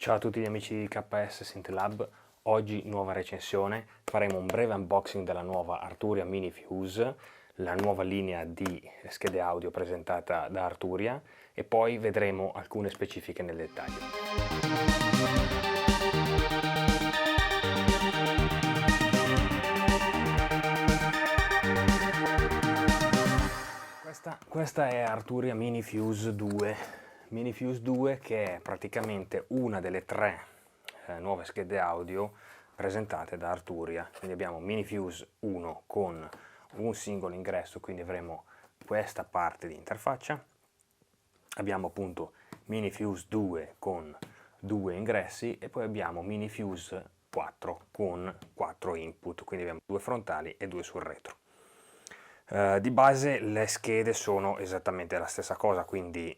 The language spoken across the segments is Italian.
Ciao a tutti gli amici di KS Synth-Lab, oggi nuova recensione, faremo un breve unboxing della nuova Arturia Mini Fuse, la nuova linea di schede audio presentata da Arturia e poi vedremo alcune specifiche nel dettaglio. Questa è Arturia Mini Fuse 2. Mini Fuse 2 che è praticamente una delle tre nuove schede audio presentate da Arturia. Quindi abbiamo Mini Fuse 1 con un singolo ingresso, quindi avremo questa parte di interfaccia. Abbiamo appunto Mini Fuse 2 con due ingressi e poi abbiamo Mini Fuse 4 con 4 input, quindi abbiamo due frontali e due sul retro. Di base le schede sono esattamente la stessa cosa, quindi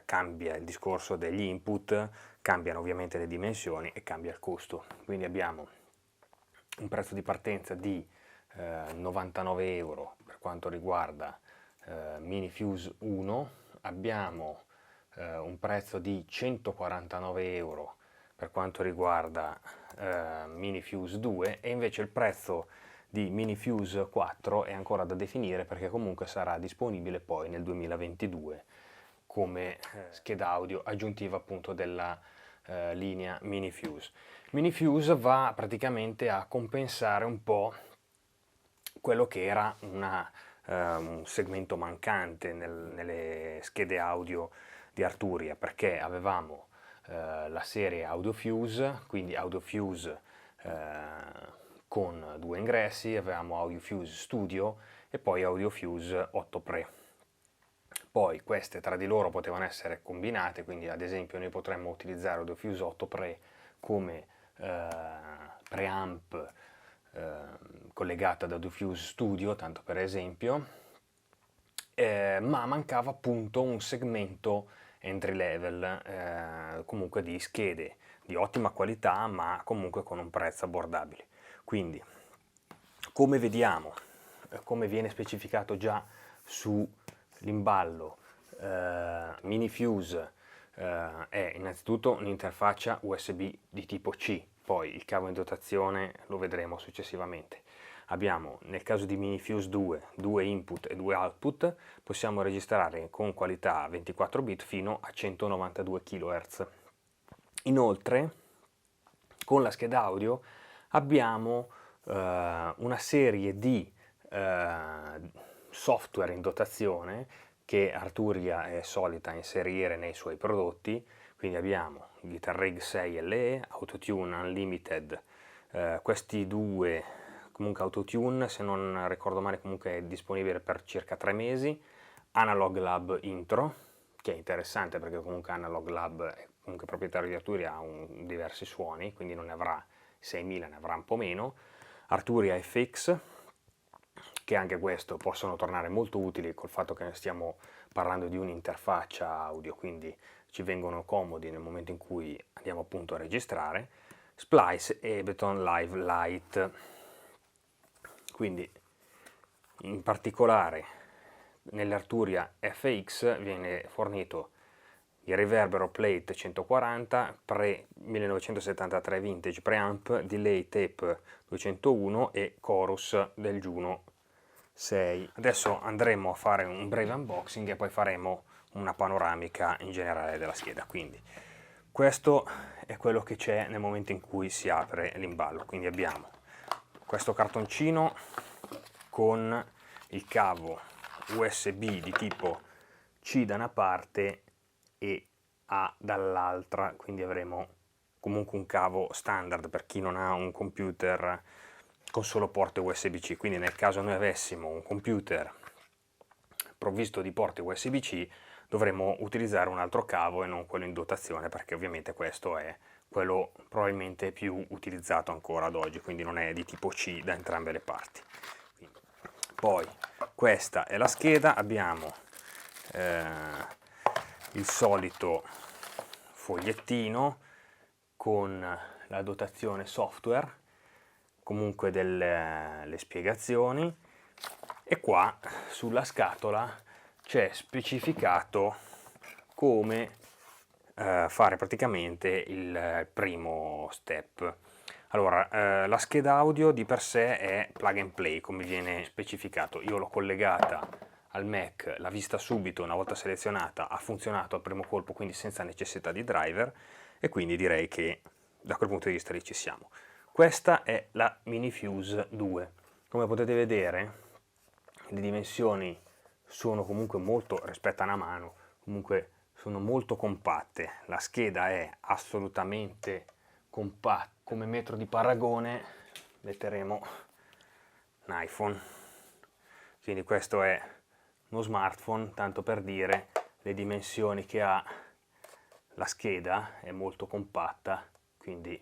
cambia il discorso degli input, cambiano ovviamente le dimensioni e cambia il costo. Quindi abbiamo un prezzo di partenza di 99 euro per quanto riguarda Mini Fuse 1, abbiamo un prezzo di 149 euro per quanto riguarda Mini Fuse 2 e invece il prezzo di Mini Fuse 4 è ancora da definire perché comunque sarà disponibile poi nel 2022 come scheda audio aggiuntiva appunto della linea Mini Fuse. Mini Fuse va praticamente a compensare un po' quello che era un segmento mancante nelle schede audio di Arturia, perché avevamo la serie AudioFuse, quindi AudioFuse con due ingressi, avevamo AudioFuse Studio e poi AudioFuse 8 Pre. Poi queste tra di loro potevano essere combinate, quindi ad esempio noi potremmo utilizzare AudioFuse 8 Pre come preamp collegata ad AudioFuse Studio, tanto per esempio, ma mancava appunto un segmento entry level, comunque di schede di ottima qualità ma comunque con un prezzo abbordabile. Quindi come vediamo, come viene specificato già sull'imballo, Mini Fuse è innanzitutto un'interfaccia USB di tipo C, poi il cavo in dotazione lo vedremo successivamente. Abbiamo nel caso di Mini Fuse 2 due input e due output, possiamo registrare con qualità 24 bit fino a 192 kHz. Inoltre con la scheda audio abbiamo una serie di software in dotazione che Arturia è solita inserire nei suoi prodotti, quindi abbiamo Guitar Rig 6 LE, Autotune Unlimited, questi due, comunque Autotune se non ricordo male comunque è disponibile per circa 3 mesi, Analog Lab Intro, che è interessante perché comunque Analog Lab è comunque proprietario di Arturia, ha diversi suoni, quindi non ne avrà 6.000, ne avrà un po' meno, Arturia FX, che anche questo possono tornare molto utili col fatto che stiamo parlando di un'interfaccia audio, quindi ci vengono comodi nel momento in cui andiamo appunto a registrare, Splice e Ableton Live Lite. Quindi in particolare nell'Arturia FX viene fornito il Reverbero Plate 140, pre 1973 Vintage Preamp, Delay Tape 201 e Chorus del Juno 6. Adesso andremo a fare un breve unboxing e poi faremo una panoramica in generale della scheda. Quindi questo è quello che c'è nel momento in cui si apre l'imballo. Quindi abbiamo questo cartoncino con il cavo USB di tipo C da una parte e A dall'altra, quindi avremo comunque un cavo standard per chi non ha un computer con solo porte USB-C, quindi nel caso noi avessimo un computer provvisto di porte USB-C dovremmo utilizzare un altro cavo e non quello in dotazione, perché ovviamente questo è quello probabilmente più utilizzato ancora ad oggi, quindi non è di tipo C da entrambe le parti. Quindi, poi questa è la scheda, abbiamo il solito fogliettino con la dotazione software, comunque delle spiegazioni, e qua sulla scatola c'è specificato come fare praticamente il primo step. Allora, la scheda audio di per sé è plug and play, come viene specificato. Io l'ho collegata al Mac, l'ha vista subito, una volta selezionata, ha funzionato al primo colpo, quindi senza necessità di driver, e quindi direi che da quel punto di vista lì ci siamo. Questa è la Minifuse 2. Come potete vedere, le dimensioni sono comunque molto, rispetto a una mano, comunque sono molto compatte. La scheda è assolutamente compatta. Come metro di paragone metteremo un iPhone. Quindi questo è uno smartphone, tanto per dire le dimensioni che ha la scheda, è molto compatta, quindi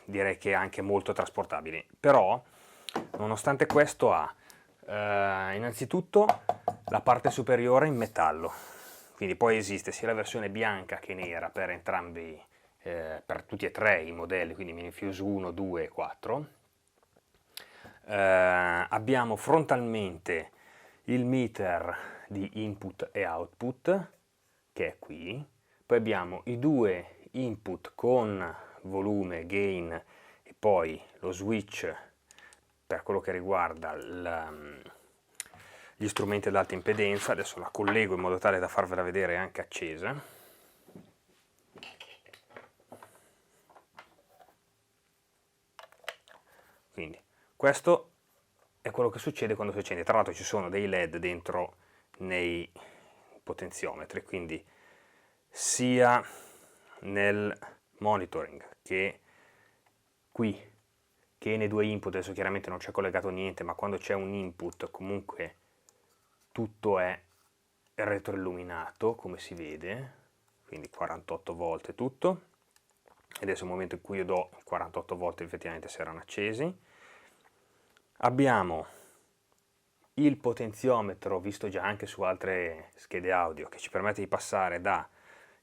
direi che è anche molto trasportabile. Però, nonostante questo, ha innanzitutto la parte superiore in metallo, quindi poi esiste sia la versione bianca che nera per entrambi, per tutti e tre i modelli, quindi Minifuse 1, 2 e 4. Abbiamo frontalmente il meter di input e output, che è qui. Poi abbiamo i due input con volume, gain e poi lo switch per quello che riguarda gli strumenti ad alta impedenza. Adesso la collego in modo tale da farvela vedere anche accesa. Quindi questo è quello che succede quando si accende. Tra l'altro ci sono dei LED dentro nei potenziometri, quindi sia nel monitoring che qui, che nei due input. Adesso chiaramente non c'è collegato niente, ma quando c'è un input comunque tutto è retroilluminato, come si vede, quindi 48 volt e tutto. Adesso è il momento in cui io do 48 volt, effettivamente si erano accesi. Abbiamo il potenziometro, visto già anche su altre schede audio, che ci permette di passare da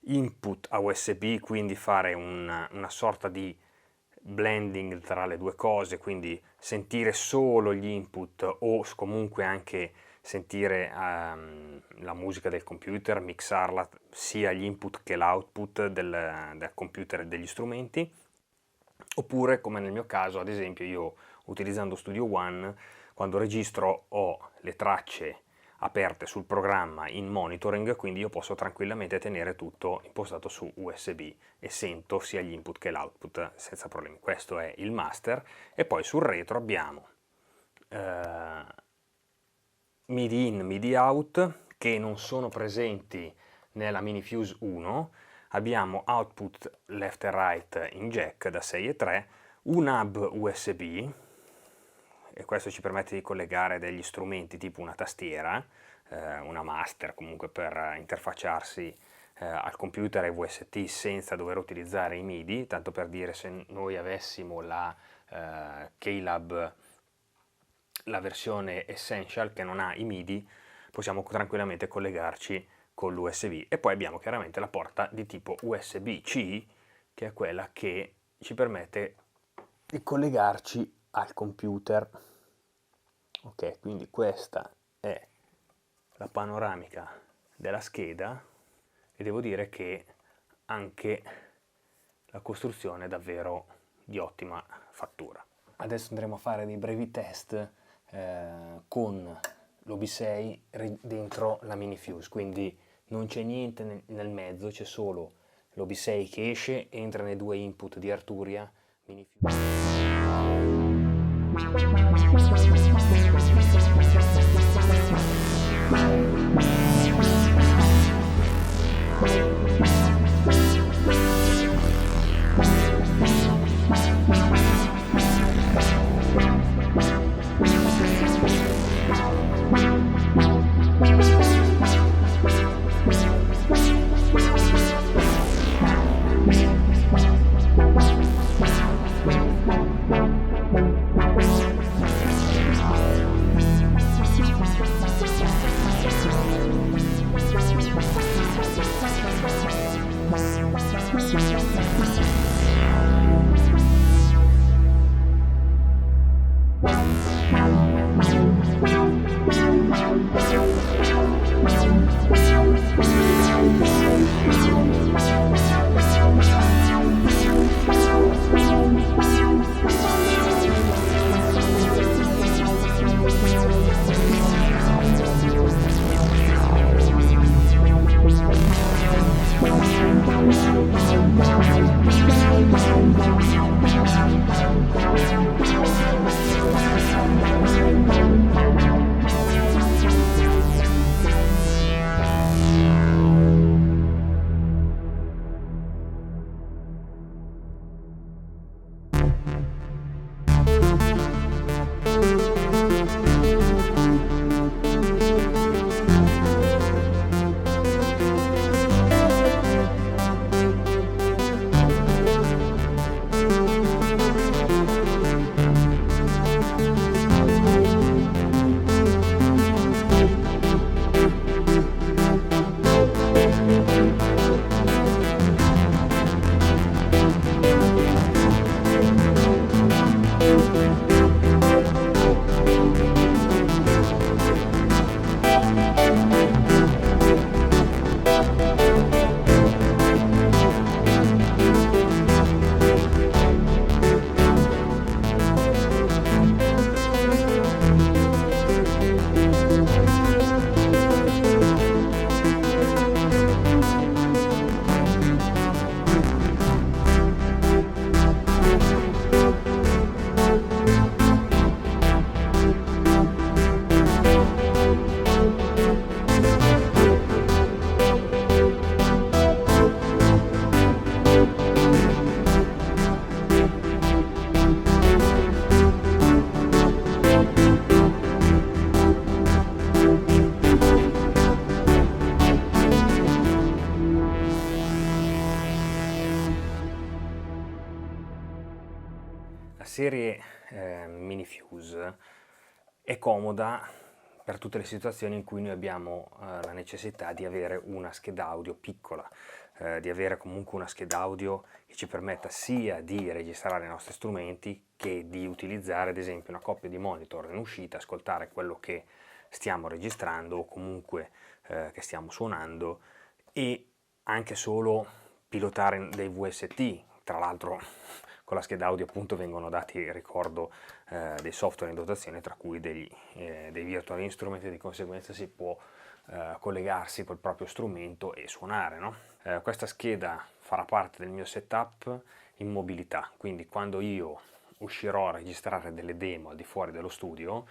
input a USB, quindi fare una sorta di blending tra le due cose, quindi sentire solo gli input o comunque anche sentire la musica del computer, mixarla sia gli input che l'output del computer e degli strumenti. Oppure, come nel mio caso, ad esempio, io utilizzando Studio One, quando registro ho le tracce aperte sul programma in monitoring, quindi io posso tranquillamente tenere tutto impostato su USB e sento sia gli input che l'output senza problemi. Questo è il master. E poi sul retro abbiamo MIDI in, MIDI out, che non sono presenti nella Minifuse 1. Abbiamo output left e right in jack da 6 e 3, un hub USB, e questo ci permette di collegare degli strumenti tipo una tastiera, una master comunque per interfacciarsi al computer e VST senza dover utilizzare i MIDI. Tanto per dire, se noi avessimo la Keylab, la versione Essential che non ha i MIDI, possiamo tranquillamente collegarci con l'USB. E poi abbiamo chiaramente la porta di tipo USB-C, che è quella che ci permette di collegarci al computer. Ok, quindi questa è la panoramica della scheda e devo dire che anche la costruzione è davvero di ottima fattura. Adesso andremo a fare dei brevi test con l'OB6 dentro la Minifuse, quindi non c'è niente nel mezzo, c'è solo l'OB6 che esce, entra nei due input di Arturia Minifuse. La serie Mini Fuse è comoda per tutte le situazioni in cui noi abbiamo la necessità di avere una scheda audio piccola, di avere comunque una scheda audio che ci permetta sia di registrare i nostri strumenti che di utilizzare ad esempio una coppia di monitor in uscita, ascoltare quello che stiamo registrando o comunque che stiamo suonando, e anche solo pilotare dei VST. Tra l'altro con la scheda audio appunto vengono dati, ricordo, dei software in dotazione, tra cui dei virtual instrument, e di conseguenza si può collegarsi col proprio strumento e suonare, no? Questa scheda farà parte del mio setup in mobilità, quindi quando io uscirò a registrare delle demo al di fuori dello studio,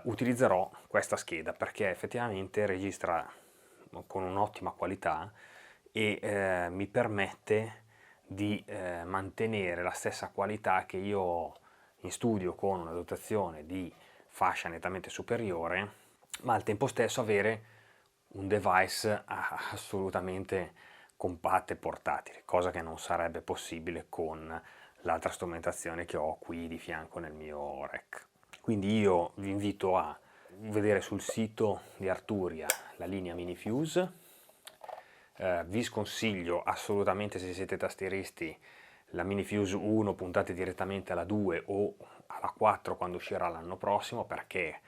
utilizzerò questa scheda perché effettivamente registra con un'ottima qualità e mi permette di mantenere la stessa qualità che io ho in studio con una dotazione di fascia nettamente superiore, ma al tempo stesso avere un device assolutamente compatto e portatile, cosa che non sarebbe possibile con l'altra strumentazione che ho qui di fianco nel mio rack. Quindi io vi invito a vedere sul sito di Arturia la linea Mini Fuse. Vi sconsiglio assolutamente, se siete tastieristi, la Mini Fuse 1, puntate direttamente alla 2 o alla 4 quando uscirà l'anno prossimo, perché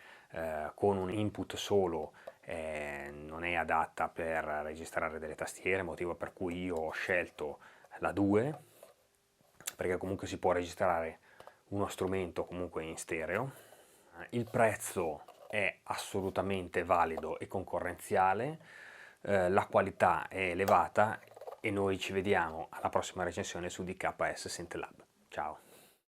con un input solo non è adatta per registrare delle tastiere, motivo per cui io ho scelto la 2, perché comunque si può registrare uno strumento comunque in stereo. Il prezzo è assolutamente valido e concorrenziale, la qualità è elevata e noi ci vediamo alla prossima recensione su DKS Synth Lab. Ciao!